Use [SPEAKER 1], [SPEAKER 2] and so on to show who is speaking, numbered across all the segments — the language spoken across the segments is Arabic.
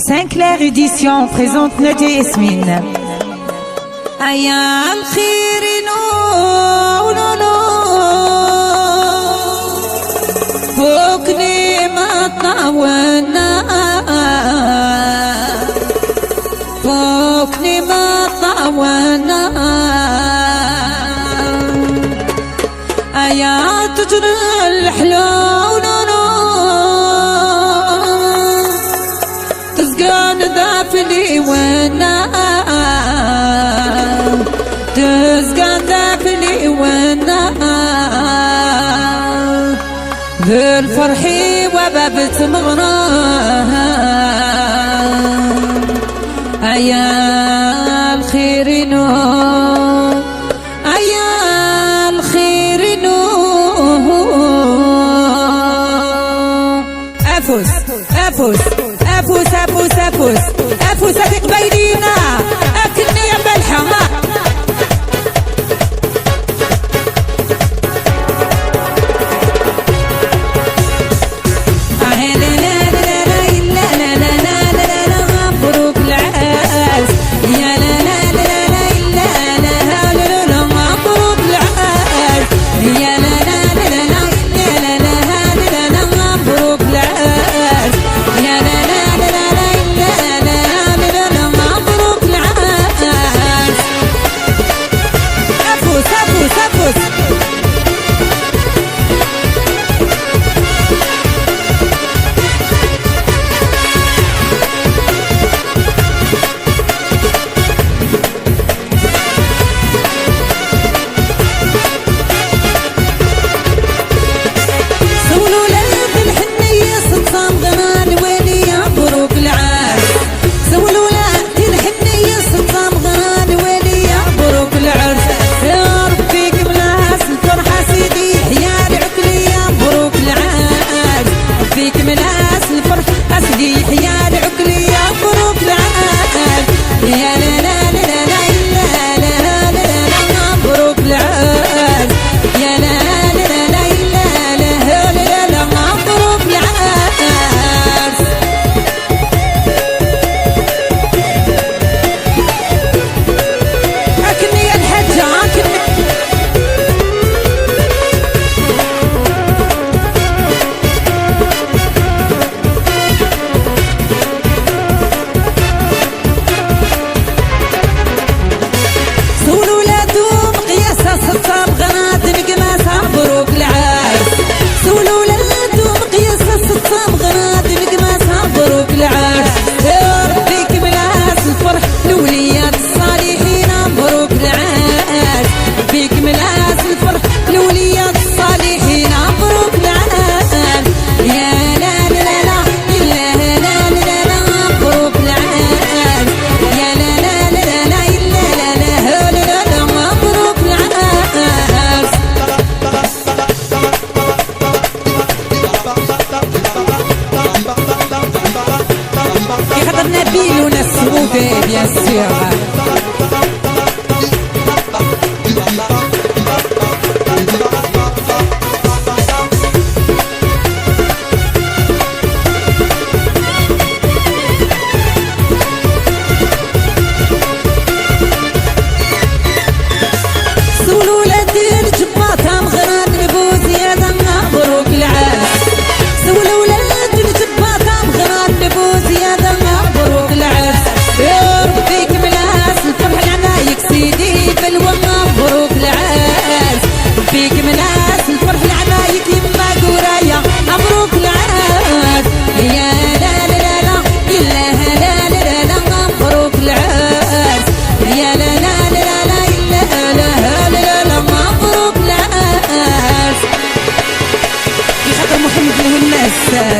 [SPEAKER 1] Saint-Clair Édition présente Nadia Yasmine.
[SPEAKER 2] أيام خير نو فوقني ما طولنا فوقني ما طولنا أيا تجري الحلو تسقان ذافلي ونا تسقان ذافلي ونا بالفرح وبابت مغرام أيا الخير نو أيا الخير نو أفوس أفوس أفوس أفوس أفوس أفوس هذيك بيدينا أكلني يا ملحة bien sûr.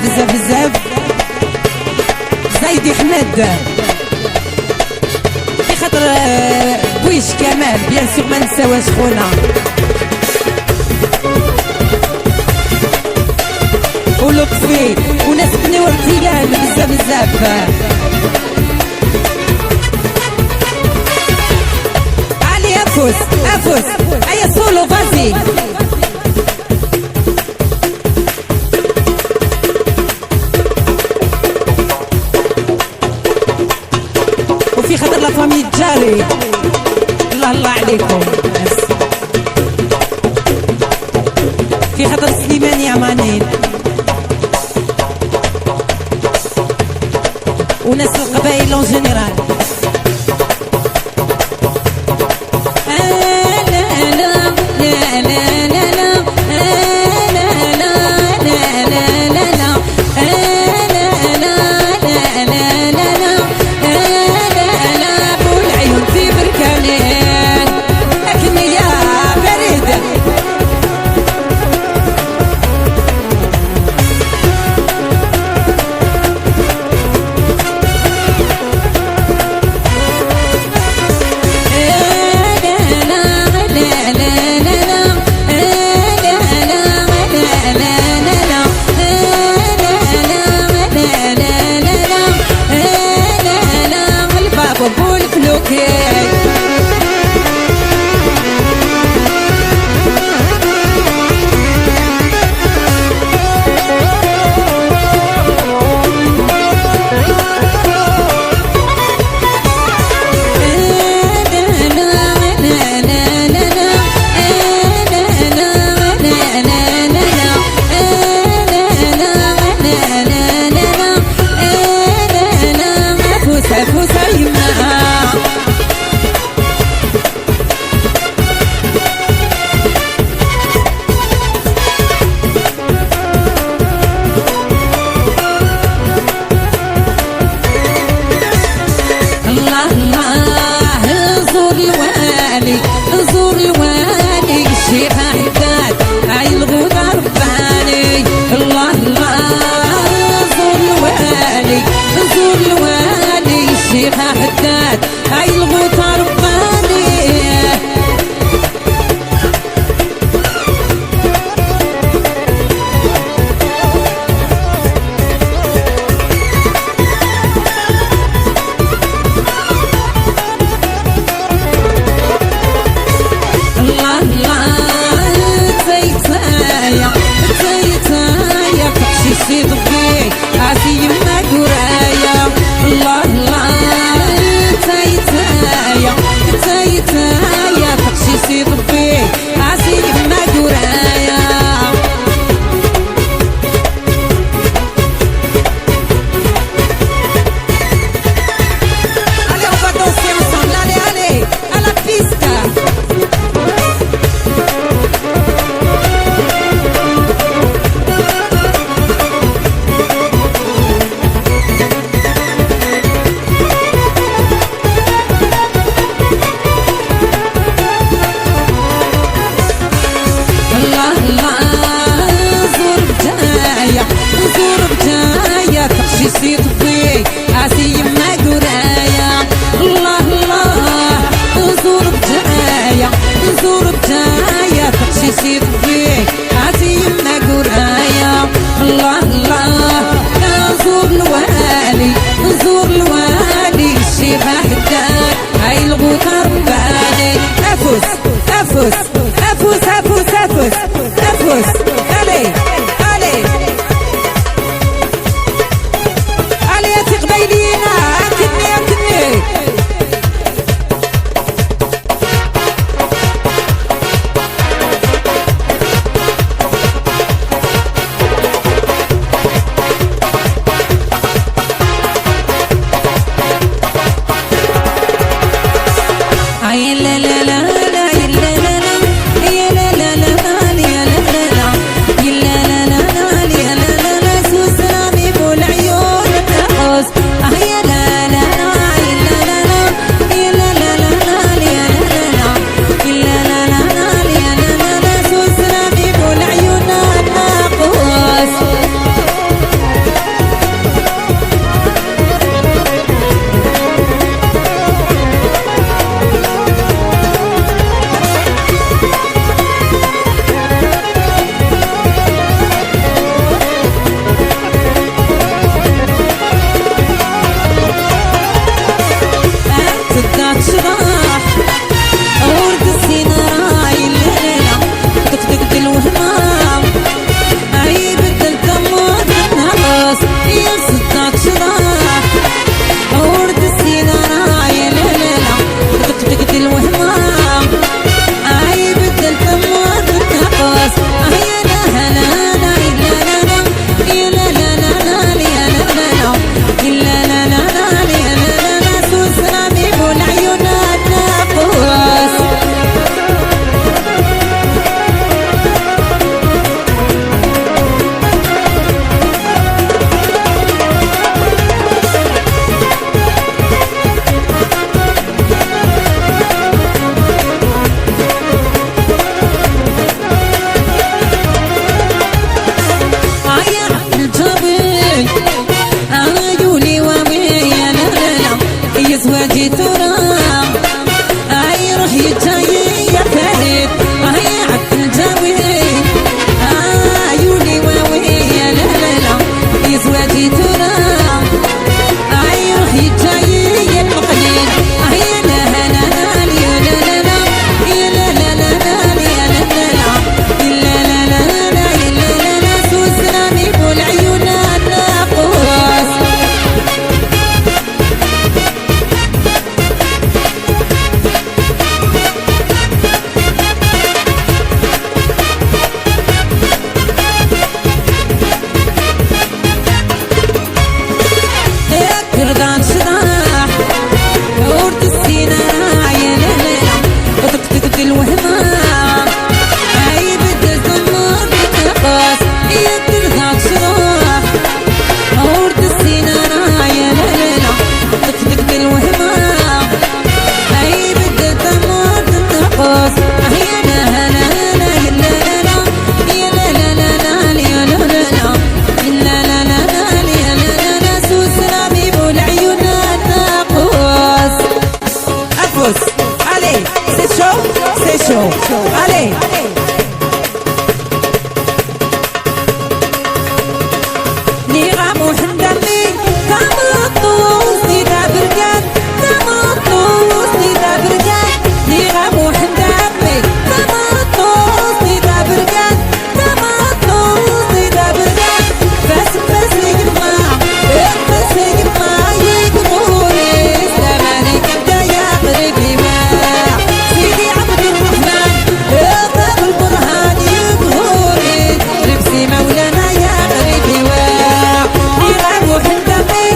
[SPEAKER 2] بزاف بزاف زايدي حمد في خاطر بويش كمال بيان سور ما نساواش خونا ولطفي وناس بني ورتيان بزاف بزاف علي افوس افوس ايا سولو فازي لا فامي الجاري الله الله عليكم في خطر سليمان يا مانين وناس القبائل اون جينيرال ترضى تشطح ورد السيناء يا لا لا لا وتقطق الوهمة هاي بدل ضمور بتقاس يا ترضى تشطح ورد السيناء يا لا لا لا وتقطق الوهمة هاي بدل ضمور بتقاس يا لا لا لا يا لا لا يا لا لا لا يا لا لا لا لا لا لا يا لا لا سوسنا بيبو العيون الناقوس أفوس علي c'est chaud allez نيغامو حندمي كامطوس نيدا برقان كامطوس نيدا برقان نيغامو حندمي كامطوس نيدا برقان كامطوس نيدا برقان فاس يقما فاس يقما يقموني زماني كبدا يا قريبي ما سيدي عبد الرحمن باب البرهان يقهوري لبسي مولانا يا قريبي نيغامو حندمي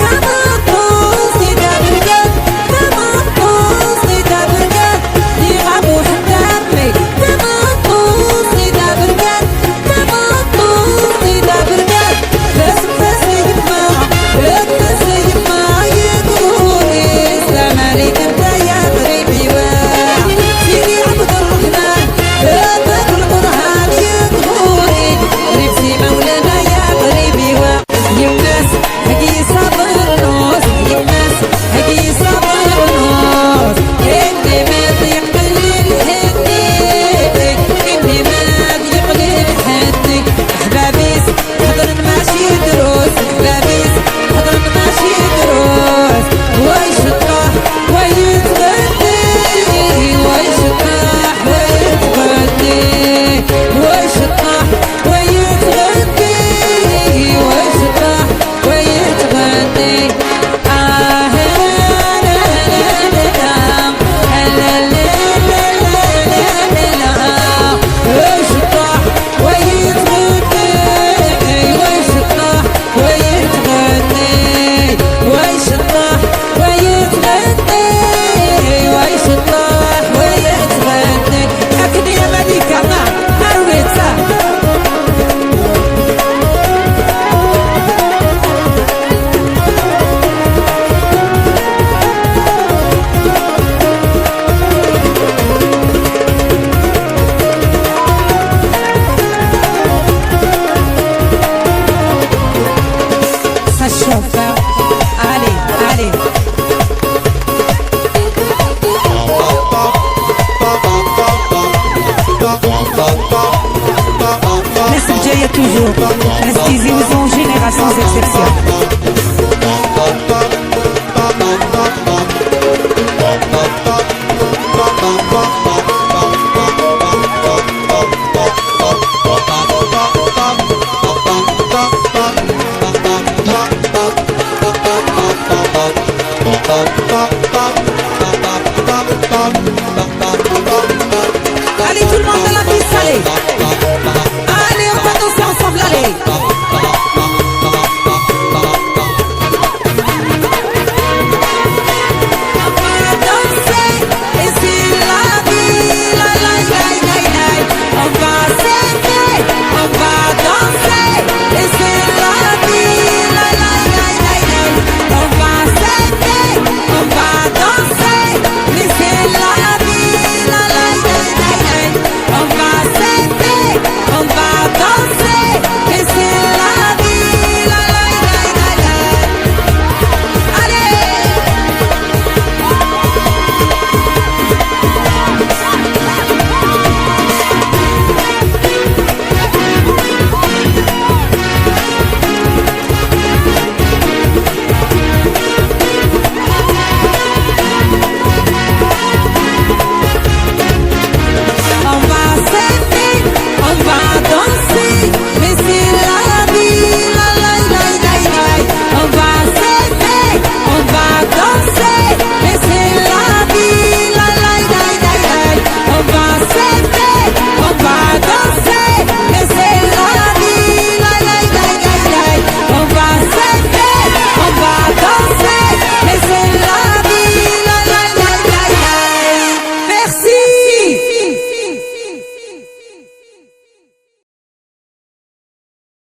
[SPEAKER 2] كامطوس نيدا برقان كامطوس نيدا برقان نيغامو حندمي كامطوس نيدا برقان كامطوس نيدا برقان فاس يقما يقهوري زماني كبدا يا قريبي سيدي عبد الرحمن باب البرهان يقهوري لبسي مولانا يا قريبي يمناس هكي صبر نوس يمناس هكي صبر نوس إني ما يقلل هديك إني ما يقلل هديك أحبابيس حضرن ماشي دروس أحبابيس حضرن ماشي دروس ويشطح ويتغني ويشطح ويتغني ويشطح ويتغني ويشطح ويتغني ويشطح ويتغني ويشطح ويتغني ويشطح ويتغني ويشطح ويتغني أكني يا ملكة أرويتها الشوفة علي الناس الجاية توجور ناس تيزيوزون جينيراسيون زيكسيبسيون
[SPEAKER 3] Bum, bum, bum, bum, bum, bum, bum, bum, bum.